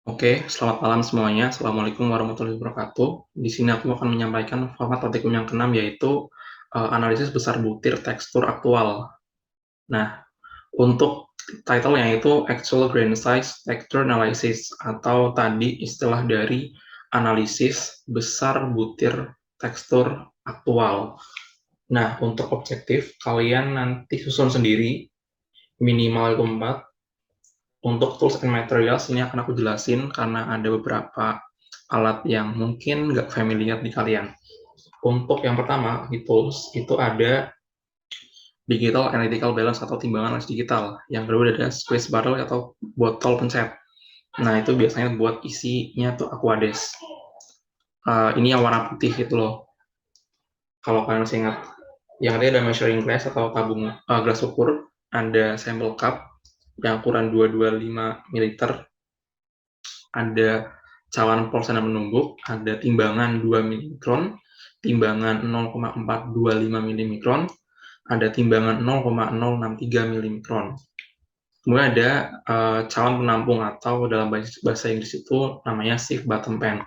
Oke, selamat malam semuanya. Assalamualaikum warahmatullahi wabarakatuh. Di sini aku akan menyampaikan format praktikum yang keenam yaitu analisis besar butir tekstur aktual. Nah, untuk title-nya itu Actual Grain Size Texture Analysis atau tadi istilah dari analisis besar butir tekstur aktual. Nah, untuk objektif kalian nanti susun sendiri minimal 4. Untuk tools and materials ini akan aku jelasin karena ada beberapa alat yang mungkin nggak familiar di kalian. Untuk yang pertama di tools itu ada digital analytical balance atau timbangan analis digital. Yang kedua ada squeeze barrel atau botol pencet. Nah itu biasanya buat isinya tuh Aquades. Ini yang warna putih itu loh. Kalau kalian masih ingat. Yang ketiga ada measuring glass atau tabung gelas ukur. Ada sample cup yang ukuran 225 ml, ada cawan porselen menumbuk, ada timbangan 2 mikron, timbangan 0,425 mm, ada timbangan 0,063 mm. Kemudian ada cawan penampung atau dalam bahasa Inggris itu namanya sieve bottom pen.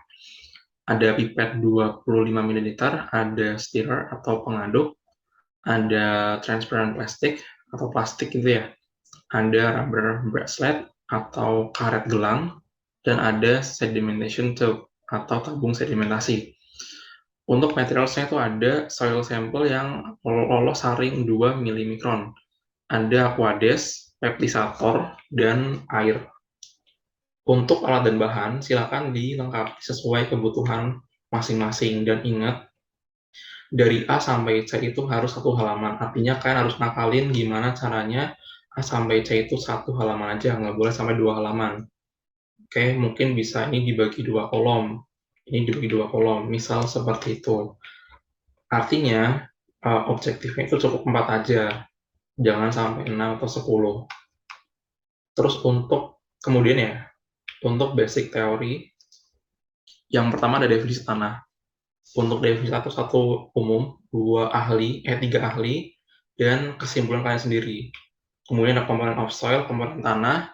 Ada pipet 25 ml, ada stirrer atau pengaduk, ada transparent plastik atau plastik gitu ya, ada rubber bracelet atau karet gelang, dan ada sedimentation tube atau tabung sedimentasi. Untuk materialsnya itu ada soil sample yang lolos saring 2 milimikron, ada aquades, peptisator, dan air. Untuk alat dan bahan, silakan dilengkapi sesuai kebutuhan masing-masing. Dan ingat, dari A sampai C itu harus satu halaman. Artinya kalian harus nakalin gimana caranya A sampai C itu satu halaman aja, nggak boleh sampai 2 halaman. Oke, mungkin bisa ini dibagi 2 kolom. Ini dibagi 2 kolom, misal seperti itu. Artinya, objektifnya itu cukup 4 aja. Jangan sampai 6 atau 10. Terus untuk, kemudian ya, untuk basic teori, yang pertama ada definisi tanah. Untuk definisi satu umum, 3 ahli, dan kesimpulan kalian sendiri. Kemudian ada komponen of soil, komponen tanah.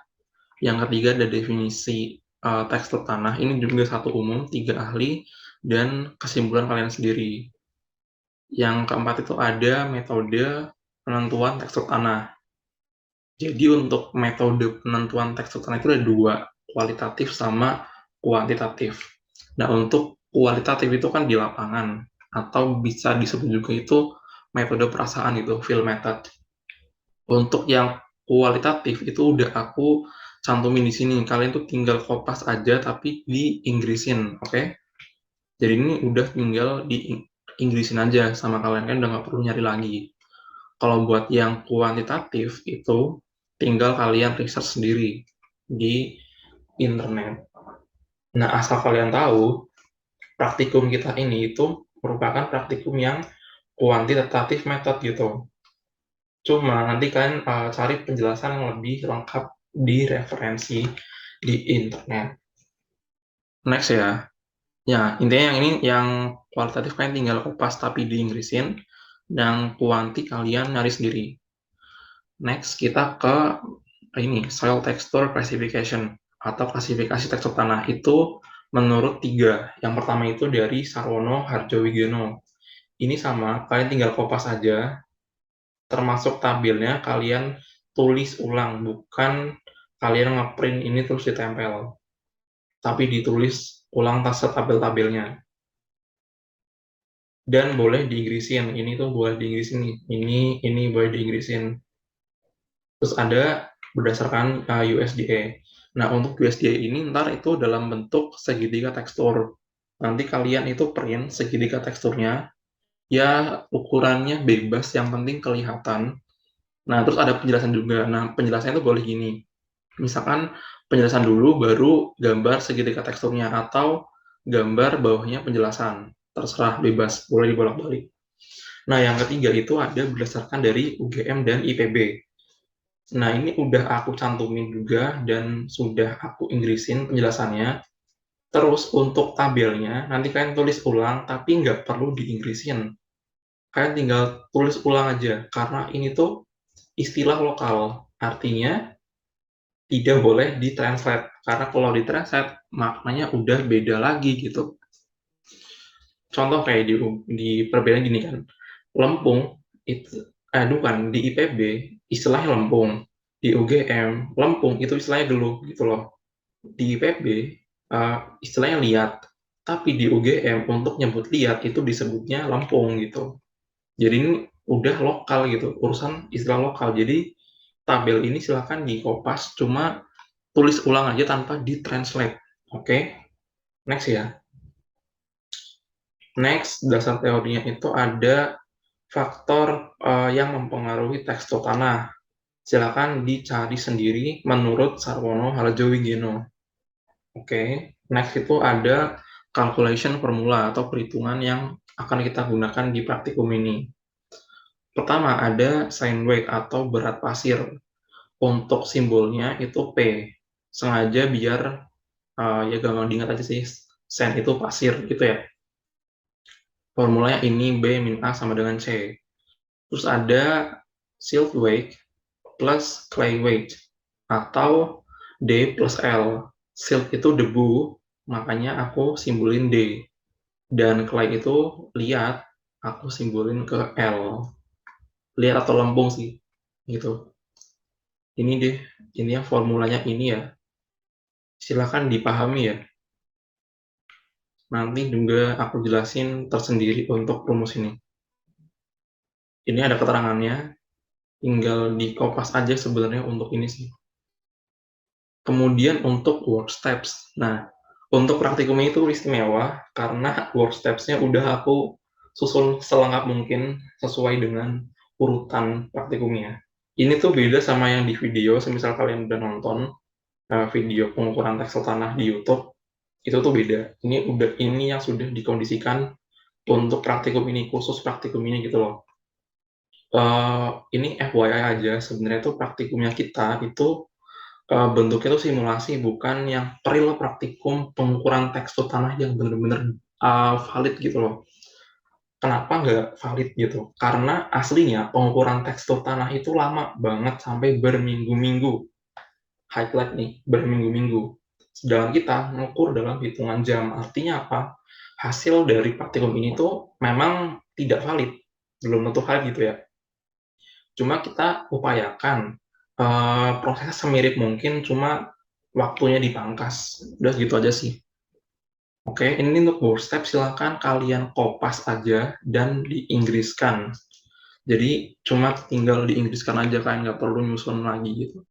Yang ketiga ada definisi tekstur tanah. Ini juga satu umum, 3 ahli, dan kesimpulan kalian sendiri. Yang keempat itu ada metode penentuan tekstur tanah. Jadi untuk metode penentuan tekstur tanah itu ada 2, kualitatif sama kuantitatif. Nah untuk kualitatif itu kan di lapangan, atau bisa disebut juga itu metode perasaan gitu, feel method. Untuk yang kualitatif itu udah aku cantumin di sini. Kalian tuh tinggal kopas aja tapi di Inggrisin, oke? Jadi ini udah tinggal di Inggrisin aja sama kalian, kan udah nggak perlu nyari lagi. Kalau buat yang kuantitatif itu tinggal kalian research sendiri di internet. Nah, asal kalian tahu, praktikum kita ini itu merupakan praktikum yang kuantitatif method gitu. Cuma nanti kalian cari penjelasan yang lebih lengkap di referensi di internet. Next ya. Ya, intinya yang ini yang kualitatif kalian tinggal kupas tapi di Inggrisin, yang kuanti kalian nyari sendiri. Next, kita ke ini, soil texture classification atau klasifikasi tekstur tanah itu menurut 3. Yang pertama itu dari Sarwono Harjowigono. Ini sama, kalian tinggal kopas aja, termasuk tabelnya kalian tulis ulang, bukan kalian ngeprint ini terus ditempel, tapi ditulis ulang tabel-tabelnya. Dan boleh diinggrisin, ini tuh boleh diinggrisin nih, ini boleh diinggrisin. Terus ada berdasarkan USDA. Nah, untuk USDA ini ntar itu dalam bentuk segitiga tekstur. Nanti kalian itu print segitiga teksturnya, ya ukurannya bebas, yang penting kelihatan. Nah, terus ada penjelasan juga. Nah, penjelasannya itu boleh gini. Misalkan penjelasan dulu, baru gambar segitiga teksturnya, atau gambar bawahnya penjelasan. Terserah, bebas, boleh dibolak-balik. Nah, yang ketiga itu ada berdasarkan dari UGM dan IPB. Nah, ini udah aku cantumin juga dan sudah aku inggrisin penjelasannya. Terus untuk tabelnya, nanti kalian tulis ulang, tapi nggak perlu diinggrisin. Kalian tinggal tulis ulang aja, karena ini tuh istilah lokal. Artinya, tidak boleh ditranslate, karena kalau ditranslate maknanya udah beda lagi gitu. Contoh kayak di perbedaan gini kan, lempung itu bukan, di IPB istilahnya lempung, di UGM lempung itu istilahnya geluh gitu loh. Di IPB istilahnya liat, tapi di UGM untuk nyebut liat itu disebutnya lempung gitu. Jadi ini udah lokal gitu, urusan istilah lokal. Jadi tabel ini silakan di-kopas, cuma tulis ulang aja tanpa ditranslate. Oke, next ya. Next, dasar teorinya itu ada faktor yang mempengaruhi tekstur tanah. Silakan dicari sendiri menurut Sarwono Harjowigeno. Oke, next itu ada calculation formula atau perhitungan yang akan kita gunakan di praktikum ini. Pertama ada sign weight atau berat pasir. Untuk simbolnya itu P. Sengaja biar ya gampang diingat aja sih, sand itu pasir gitu ya. Formulanya ini B min A sama dengan C. Terus ada silt weight plus clay weight atau D plus L. Silt itu debu, makanya aku simbolin D. Dan clay itu liat, aku simbolin ke L. Liat atau lempung sih, gitu. Ini deh, ini yang formulanya ini ya. Silakan dipahami ya. Nanti juga aku jelasin tersendiri untuk rumus ini. Ini ada keterangannya, tinggal di-kopas aja sebenarnya untuk ini sih. Kemudian untuk work steps. Nah, untuk praktikum itu istimewa karena work steps-nya udah aku susun selengkap mungkin sesuai dengan urutan praktikumnya. Ini tuh beda sama yang di video, semisal kalian udah nonton video pengukuran tekstil tanah di YouTube, itu tuh beda. Ini yang sudah dikondisikan untuk praktikum ini, khusus praktikum ini gitu loh. Ini FYI aja, sebenarnya tuh praktikumnya kita itu bentuknya itu simulasi, bukan yang real praktikum pengukuran tekstur tanah yang benar-benar valid gitu loh. Kenapa nggak valid gitu? Karena aslinya pengukuran tekstur tanah itu lama banget sampai berminggu-minggu. Highlight nih, berminggu-minggu. Sedangkan kita mengukur dalam hitungan jam. Artinya apa? Hasil dari praktikum ini tuh memang tidak valid. Belum tentu valid gitu ya. Cuma kita upayakan prosesnya semirip mungkin, cuma waktunya dipangkas. Udah gitu aja sih. Oke, ini untuk work step silahkan kalian kopas aja dan diinggriskan. Jadi cuma tinggal diinggriskan aja, kalian nggak perlu nyusun lagi gitu.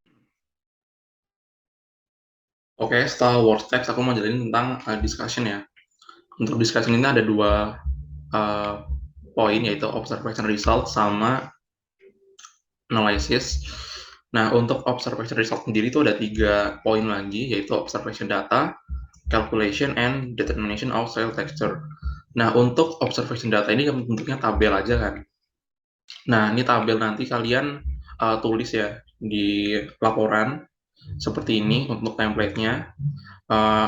Oke, setelah work steps aku mau jelasin tentang discussion ya. Untuk discussion ini ada dua poin, yaitu observation result sama analysis. Nah, untuk observation result sendiri itu ada 3 poin lagi, yaitu observation data, calculation, and determination of soil texture. Nah, untuk observation data ini bentuknya tabel aja kan. Nah, ini tabel nanti kalian tulis ya di laporan seperti ini untuk template-nya.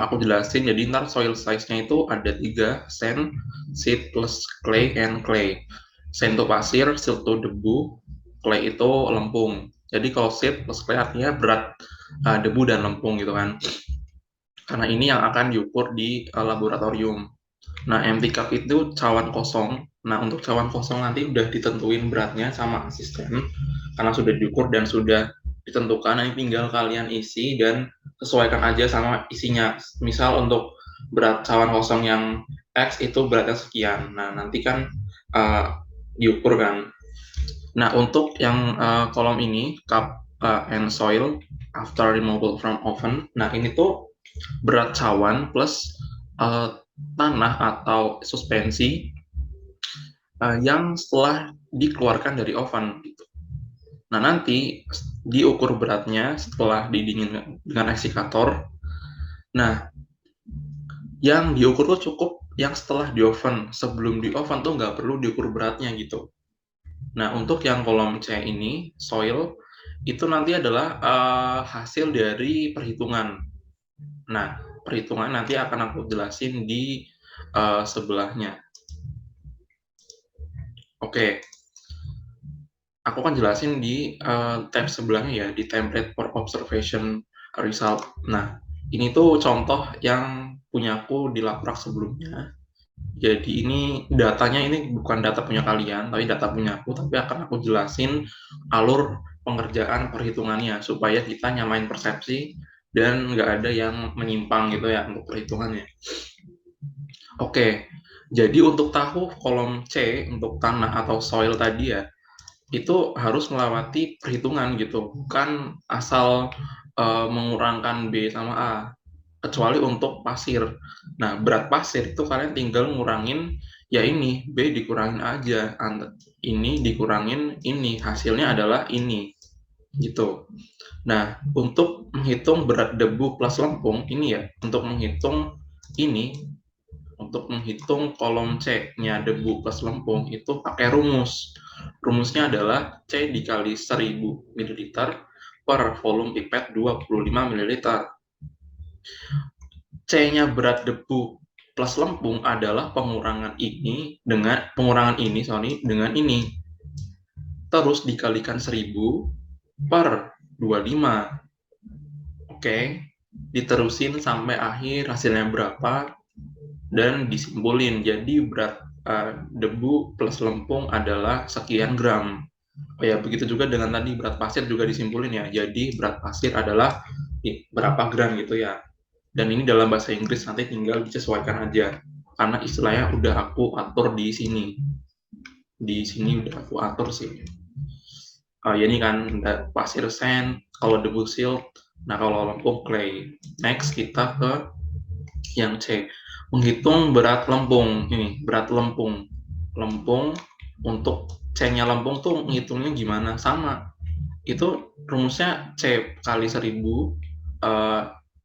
Aku jelasin, jadi ntar soil size-nya itu ada 3, sand, silt plus clay, and clay. Sand itu pasir, silt itu debu, clay itu lempung. Jadi kalau silt plus clay artinya berat debu dan lempung gitu kan. Karena ini yang akan diukur di laboratorium. Nah, empty cup itu cawan kosong. Nah, untuk cawan kosong nanti udah ditentuin beratnya sama asisten, karena sudah diukur dan sudah ditentukan. Nanti tinggal kalian isi dan sesuaikan aja sama isinya. Misal untuk berat cawan kosong yang X itu beratnya sekian. Nah, nanti kan diukur kan. Nah, untuk yang kolom ini, cup and soil after removal from oven. Nah, ini tuh berat cawan plus tanah atau suspensi yang setelah dikeluarkan dari oven gitu. Nah, nanti diukur beratnya setelah didinginkan dengan eksikator. Nah, yang diukur tuh cukup yang setelah di oven. Sebelum di oven tuh nggak perlu diukur beratnya gitu. Nah, untuk yang kolom C ini, soil, itu nanti adalah hasil dari perhitungan. Nah, perhitungan nanti akan aku jelasin di sebelahnya. Oke, aku akan jelasin di tab sebelahnya ya, di template for observation result. Nah, ini tuh contoh yang punya aku di Laprak sebelumnya. Jadi ini datanya ini bukan data punya kalian, tapi data punya aku, tapi akan aku jelasin alur pengerjaan perhitungannya supaya kita nyamain persepsi dan nggak ada yang menyimpang gitu ya untuk perhitungannya. Oke, jadi untuk tahu kolom C untuk tanah atau soil tadi ya, itu harus melewati perhitungan gitu, bukan asal mengurangkan B sama A, kecuali untuk pasir. Nah, berat pasir itu kalian tinggal ngurangin ya ini, B dikurangin aja, ini dikurangin ini, hasilnya adalah ini, gitu. Nah, untuk menghitung berat debu plus lempung, ini ya, untuk menghitung ini, untuk menghitung kolom C-nya debu plus lempung itu pakai rumus. Rumusnya adalah C dikali 1000 ml per volume pipet 25 ml. C-nya berat debu plus lempung adalah pengurangan ini dengan ini. Terus dikalikan 1000 per 25. Oke, diterusin sampai akhir hasilnya berapa dan disimpulin. Jadi berat debu plus lempung adalah sekian gram. Oh ya, begitu juga dengan tadi berat pasir juga disimpulin ya. Jadi berat pasir adalah berapa gram gitu ya. Dan ini dalam bahasa Inggris nanti tinggal disesuaikan aja. Karena istilahnya udah aku atur di sini. Di sini udah aku atur sih. Ya ini kan pasir sand, kalau debu silt, nah kalau lempung clay. Next kita ke yang C. Menghitung berat lempung. Ini berat lempung. Lempung untuk C-nya lempung tuh menghitungnya gimana? Sama. Itu rumusnya C kali 1000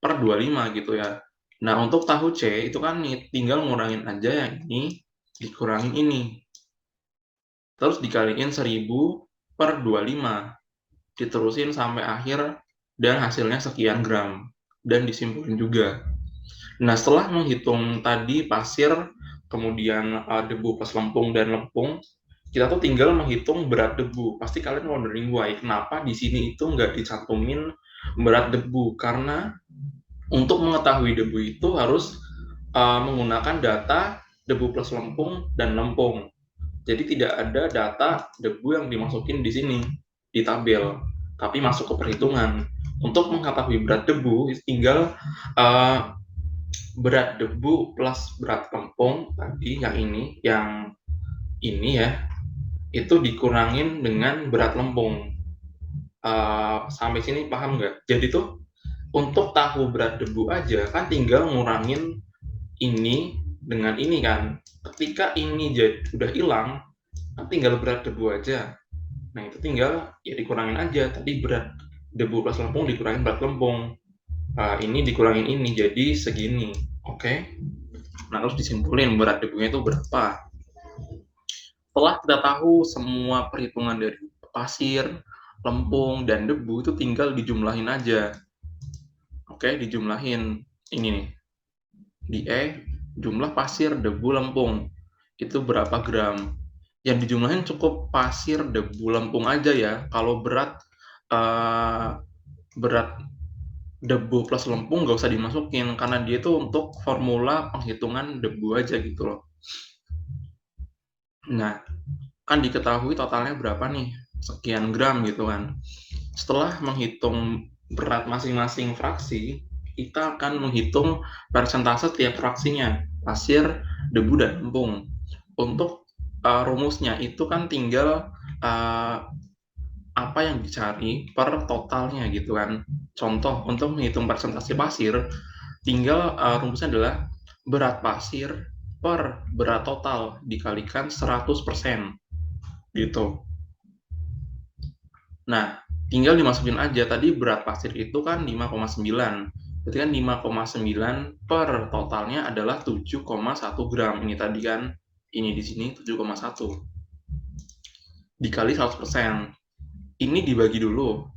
per 25 gitu ya. Nah, untuk tahu C itu kan tinggal ngurangin aja yang ini dikurangin ini. Terus dikaliin 1000 per 25. Diterusin sampai akhir dan hasilnya sekian gram. Dan disimpulin juga. Nah, setelah menghitung tadi pasir, kemudian debu plus lempung dan lempung, kita tuh tinggal menghitung berat debu. Pasti kalian wondering why, kenapa di sini itu nggak dicantumin berat debu? Karena untuk mengetahui debu itu harus menggunakan data debu plus lempung dan lempung. Jadi tidak ada data debu yang dimasukin di sini, di tabel, tapi masuk ke perhitungan. Untuk mengetahui berat debu, tinggal berat debu plus berat lempung tadi yang ini ya, itu dikurangin dengan berat lempung. Sampai sini paham nggak? Jadi tuh untuk tahu berat debu aja kan tinggal ngurangin ini dengan ini kan. Ketika ini udah hilang, kan tinggal berat debu aja. Nah itu tinggal ya dikurangin aja. Tadi berat debu plus lempung dikurangin berat lempung. Ini dikurangin ini jadi segini. Oke. Nah terus disimpulin berat debunya itu berapa. Setelah kita tahu semua perhitungan dari pasir, lempung, dan debu itu tinggal dijumlahin aja. Oke, dijumlahin. Ini nih. Di E, jumlah pasir, debu, lempung. Itu berapa gram. Yang dijumlahin cukup pasir, debu, lempung aja ya. Kalau berat debu plus lempung nggak usah dimasukin. Karena dia itu untuk formula penghitungan debu aja gitu loh. Nah, kan diketahui totalnya berapa nih, sekian gram gitu kan. Setelah menghitung berat masing-masing fraksi, kita akan menghitung persentase tiap fraksinya, pasir, debu, dan lempung. Untuk rumusnya itu kan tinggal apa yang dicari per totalnya gitu kan. Contoh, untuk menghitung persentase pasir, tinggal rumusnya adalah berat pasir per berat total dikalikan 100%. Gitu. Nah, tinggal dimasukin aja. Tadi berat pasir itu kan 5,9. Berarti kan 5,9 per totalnya adalah 7,1 gram. Ini tadi kan, ini di sini 7,1. Dikali 100%. Ini dibagi dulu.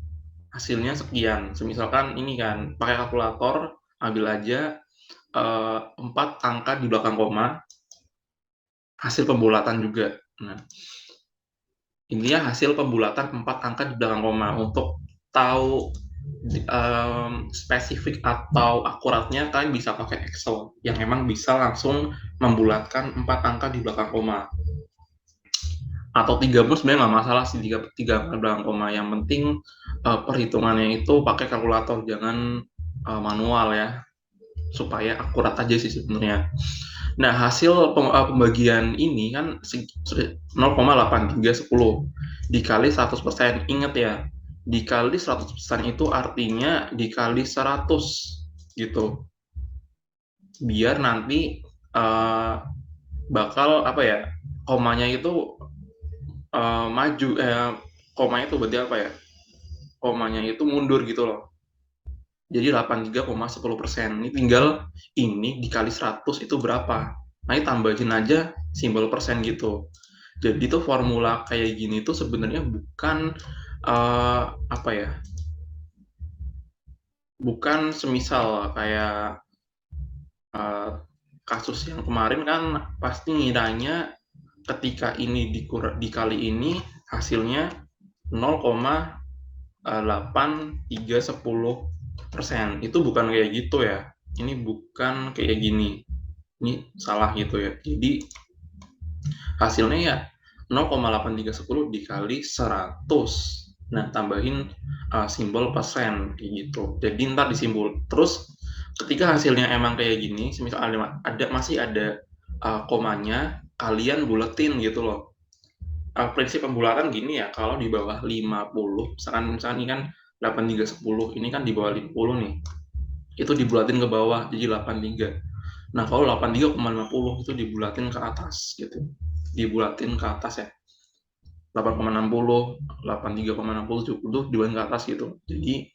Hasilnya sekian. Misalkan ini kan, pakai kalkulator, ambil aja 4 angka di belakang koma, hasil pembulatan juga. Nah, intinya hasil pembulatan 4 angka di belakang koma. Untuk tahu spesifik atau akuratnya kalian bisa pakai Excel yang emang bisa langsung membulatkan 4 angka di belakang koma. Atau 30 sebenarnya nggak masalah sih, tiga angka belakang koma. Yang penting perhitungannya itu pakai kalkulator, jangan manual ya, supaya akurat aja sih sebenarnya. Nah, hasil pembagian ini kan 0,8310 dikali 100%. Ingat ya, dikali 100% itu artinya dikali 100 gitu. Biar nanti bakal apa ya, komanya itu maju, komanya itu berarti apa ya? Komanya itu mundur gitu loh. Jadi 83,10%. Ini tinggal ini dikali 100 itu berapa. Nah, ini tambahin aja simbol persen gitu. Jadi tuh formula kayak gini tuh sebenarnya bukan apa ya? Bukan semisal kayak kasus yang kemarin kan pasti ngiranya ketika ini dikali ini hasilnya 0,8310%. Itu bukan kayak gitu ya. Ini bukan kayak gini. Ini salah gitu ya. Jadi hasilnya ya 0,8310 dikali 100. Nah, tambahin simbol persen kayak gitu. Jadi ntar disimbol. Terus ketika hasilnya emang kayak gini, misal masih ada komanya, kalian buletin gitu loh. Prinsip pembulatan gini ya, kalau di bawah 50, misalkan ini kan 8310, ini kan di bawah 50 nih. Itu dibulatin ke bawah jadi 83. Nah, kalau 83,50 itu dibulatin ke atas gitu. Dibulatin ke atas ya. 8,60, 83,60 itu dibulatin ke atas gitu. Jadi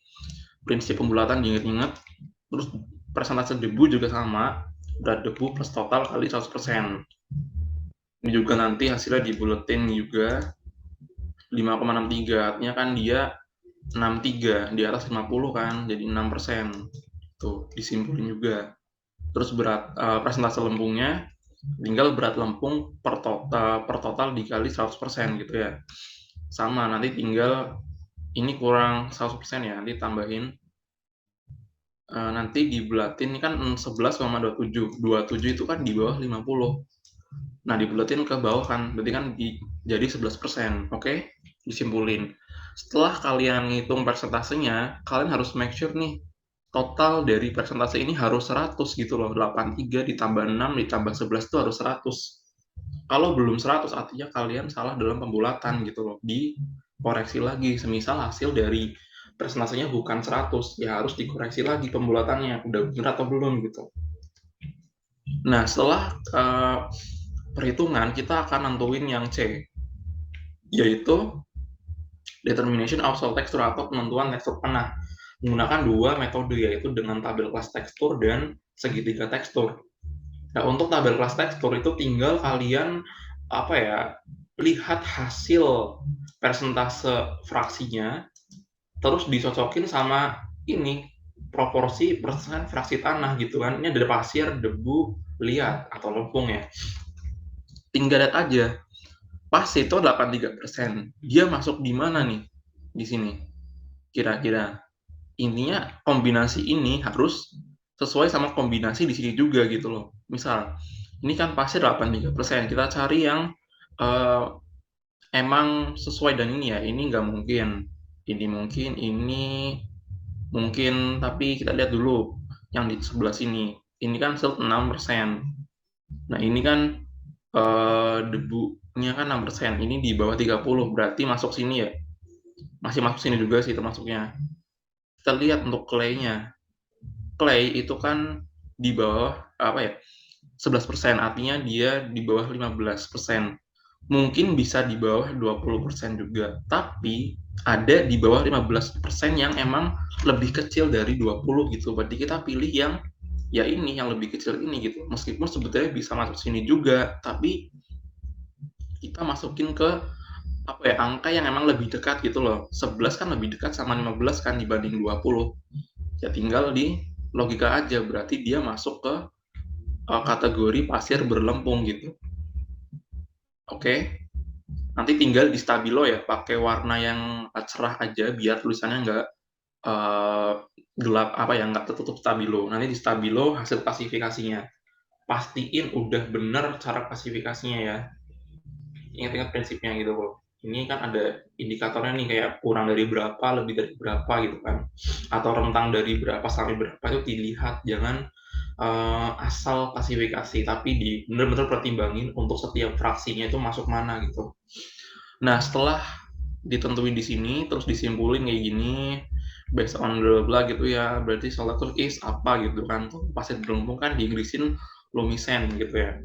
prinsip pembulatan diingat-ingat. Terus persentase debu juga sama, berat debu plus total kali 100%. Ini juga nanti hasilnya dibuletin juga 5,63, artinya kan dia 63 di atas 50 kan, jadi 6%. Tuh, disimpulin juga. Terus berat persentase lempungnya tinggal berat lempung per total dikali 100% gitu ya. Sama, nanti tinggal ini kurang 100% ya, nanti tambahin nanti dibulatin ini kan 11,27. 27 itu kan di bawah 50. Nah, dibulatin ke bawah kan, berarti kan jadi 11%. Oke? Disimpulin. Setelah kalian ngitung persentasenya, kalian harus make sure nih, total dari persentase ini harus 100 gitu loh. 83 ditambah 6 ditambah 11 itu harus 100. Kalau belum 100 artinya kalian salah dalam pembulatan gitu loh. Dikoreksi lagi. Semisal hasil dari persentasenya bukan 100, ya harus dikoreksi lagi pembulatannya. Udah benar atau belum gitu. Nah, setelah perhitungan, kita akan nentuin yang C, yaitu determination of soil texture atau penentuan tekstur tanah. Menggunakan dua metode, yaitu dengan tabel kelas tekstur dan segitiga tekstur. Nah, untuk tabel kelas tekstur itu tinggal kalian lihat hasil persentase fraksinya, terus dicocokin sama ini proporsi persen fraksi tanah gitu kan. Ini ada pasir, debu, liat atau lempung ya. Tinggal lihat aja. Pasir itu 83%. Dia masuk di mana nih? Di sini. Kira-kira. Intinya kombinasi ini harus sesuai sama kombinasi di sini juga gitu loh. Misal, ini kan pasir 83%. Kita cari yang emang sesuai dan ini ya. Ini nggak mungkin. Ini mungkin, ini mungkin, tapi kita lihat dulu yang di sebelah sini. Ini kan silt 6%. Nah, ini kan debunya kan 6%. Ini di bawah 30, berarti masuk sini ya. Masih masuk sini juga sih termasuknya. Kita lihat untuk clay-nya. Clay itu kan di bawah 11%, artinya dia di bawah 15%. Mungkin bisa di bawah 20% juga, tapi ada di bawah 15% yang emang lebih kecil dari 20 gitu. Berarti kita pilih yang ya ini, yang lebih kecil ini gitu. Meskipun sebetulnya bisa masuk sini juga, tapi kita masukin ke angka yang emang lebih dekat gitu loh. 11 kan lebih dekat sama 15 kan dibanding 20. Ya tinggal di logika aja, berarti dia masuk ke kategori pasir berlempung gitu. Oke. Nanti tinggal di stabilo ya, pakai warna yang cerah aja biar tulisannya nggak gelap apa ya, nggak tertutup stabilo. Nanti di stabilo hasil klasifikasinya. Pastiin udah bener cara klasifikasinya ya. Ingat-ingat prinsipnya gitu loh. Ini kan ada indikatornya nih kayak kurang dari berapa, lebih dari berapa gitu kan. Atau rentang dari berapa sampai berapa itu dilihat, jangan asal klasifikasi, tapi bener-bener pertimbangin untuk setiap fraksinya itu masuk mana gitu. Nah, setelah ditentuin di sini, terus disimpulin kayak gini, based on bla bla gitu ya, berarti selector is apa gitu kan. Pasir berlumpur kan di Inggrisin lumisen gitu ya.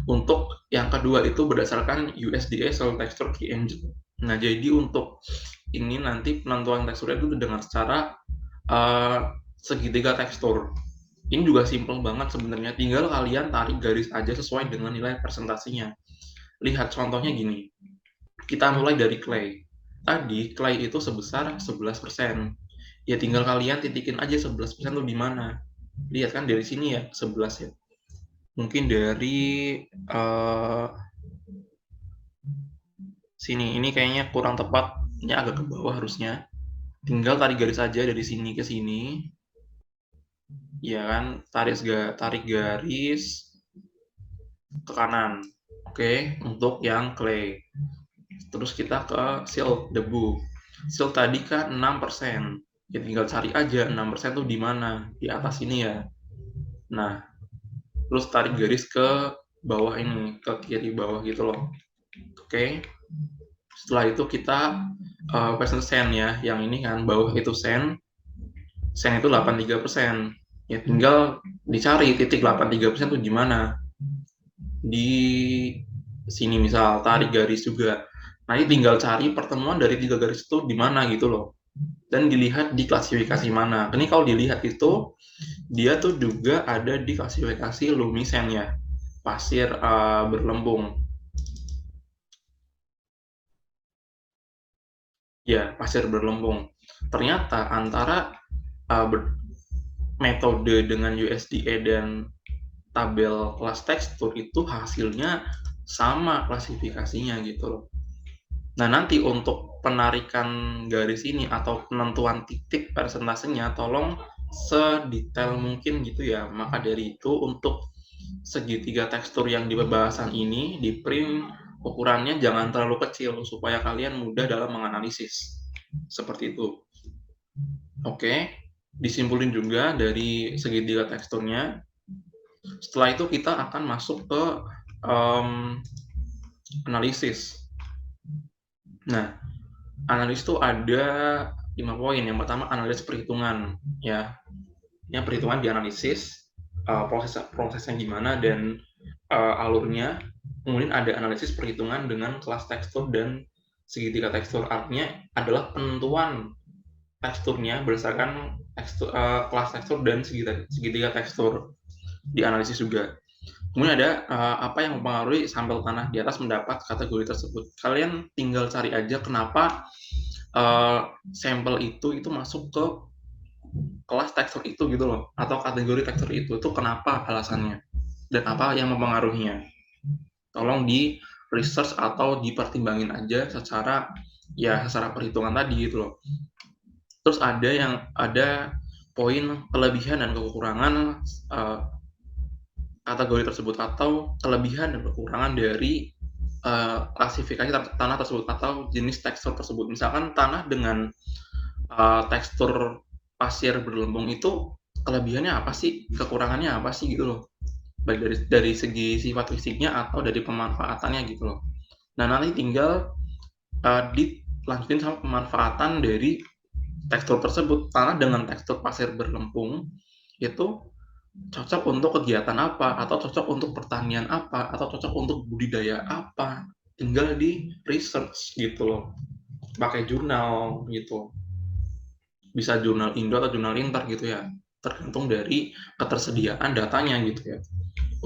Untuk yang kedua itu berdasarkan USDA Soil Texture Key Engine. Nah, jadi untuk ini nanti penentuan teksturnya itu dengan secara segitiga tekstur. Ini juga simple banget sebenarnya, tinggal kalian tarik garis aja sesuai dengan nilai presentasinya. Lihat contohnya gini, kita mulai dari clay. Tadi clay itu sebesar 11%. Ya tinggal kalian titikin aja 11% itu di mana. Lihat kan dari sini ya, 11 ya. Mungkin dari sini, ini kayaknya kurang tepat, ini agak ke bawah harusnya. Tinggal tarik garis aja dari sini ke sini. Ya kan, tarik garis ke kanan. Oke, untuk yang clay. Terus kita ke silt, debu. Silt tadi kan 6%. Ya tinggal cari aja 6% tuh di mana? Di atas ini ya. Nah, terus tarik garis ke bawah ini, ke kiri bawah gitu loh. Oke. Setelah itu kita persen sen ya. Yang ini kan bawah itu sen. Sen itu 83%. Ya tinggal dicari titik 83% tuh di mana? Di sini misal, tarik garis juga. Nanti tinggal cari pertemuan dari 3 garis itu di mana gitu loh. Dan dilihat di klasifikasi mana. Ini kalau dilihat itu, dia tuh juga ada di klasifikasi lumisen ya. Pasir berlembung. Ya, pasir berlembung. Ternyata antara metode dengan USDA dan tabel kelas tekstur itu hasilnya sama klasifikasinya gitu loh. Nah, nanti untuk penarikan garis ini atau penentuan titik persentasenya tolong sedetail mungkin gitu ya. Maka dari itu untuk segitiga tekstur yang di pembahasan ini di print ukurannya jangan terlalu kecil supaya kalian mudah dalam menganalisis. Seperti itu. Oke, disimpulin juga dari segitiga teksturnya. Setelah itu kita akan masuk ke analisis. Nah, analisis itu ada 5 poin. Yang pertama, analisis perhitungan. Ya, yang perhitungan dianalisis, prosesnya gimana dan alurnya. Kemudian ada analisis perhitungan dengan kelas tekstur dan segitiga tekstur. Artinya adalah penentuan teksturnya berdasarkan kelas tekstur dan segitiga tekstur. Dianalisis juga. Kemudian ada apa yang mempengaruhi sampel tanah di atas mendapat kategori tersebut. Kalian tinggal cari aja kenapa sampel itu masuk ke kelas tekstur itu gitu loh, atau kategori tekstur itu kenapa alasannya dan apa yang mempengaruhinya. Tolong di research atau dipertimbangin aja secara perhitungan tadi gitu loh. Terus ada poin kelebihan dan kekurangan kategori tersebut atau kelebihan dan kekurangan dari klasifikasi tanah tersebut atau jenis tekstur tersebut. Misalkan tanah dengan tekstur pasir berlembung itu kelebihannya apa sih, kekurangannya apa sih gitu loh. Baik dari segi sifat fisiknya atau dari pemanfaatannya gitu loh. Nah, nanti tinggal dilanjutin sama pemanfaatan dari tekstur tersebut. Tanah dengan tekstur pasir berlembung itu cocok untuk kegiatan apa, atau cocok untuk pertanian apa, atau cocok untuk budidaya apa, tinggal di research gitu loh, pakai jurnal gitu, bisa jurnal Indo atau jurnal Inter gitu ya, tergantung dari ketersediaan datanya gitu ya.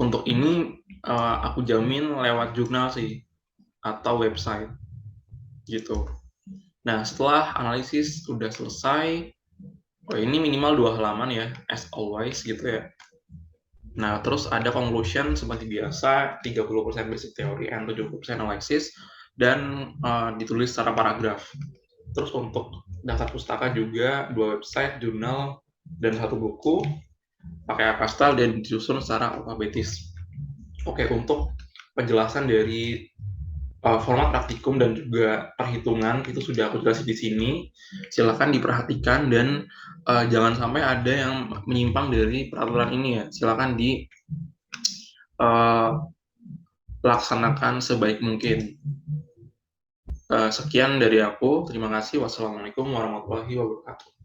Untuk ini aku jamin lewat jurnal sih atau website gitu. Nah, setelah analisis udah selesai, ini minimal 2 halaman ya, as always gitu ya. Nah, terus ada conclusion seperti biasa, 30% basic theory and 70% analysis, dan ditulis secara paragraf. Terus untuk daftar pustaka juga, 2 website, jurnal, dan 1 buku, pakai Akastal dan disusun secara alfabetis. Oke, untuk penjelasan dari format praktikum dan juga perhitungan itu sudah aku jelasin di sini. Silakan diperhatikan dan jangan sampai ada yang menyimpang dari peraturan ini ya. Silakan laksanakan sebaik mungkin. Sekian dari aku. Terima kasih. Wassalamualaikum warahmatullahi wabarakatuh.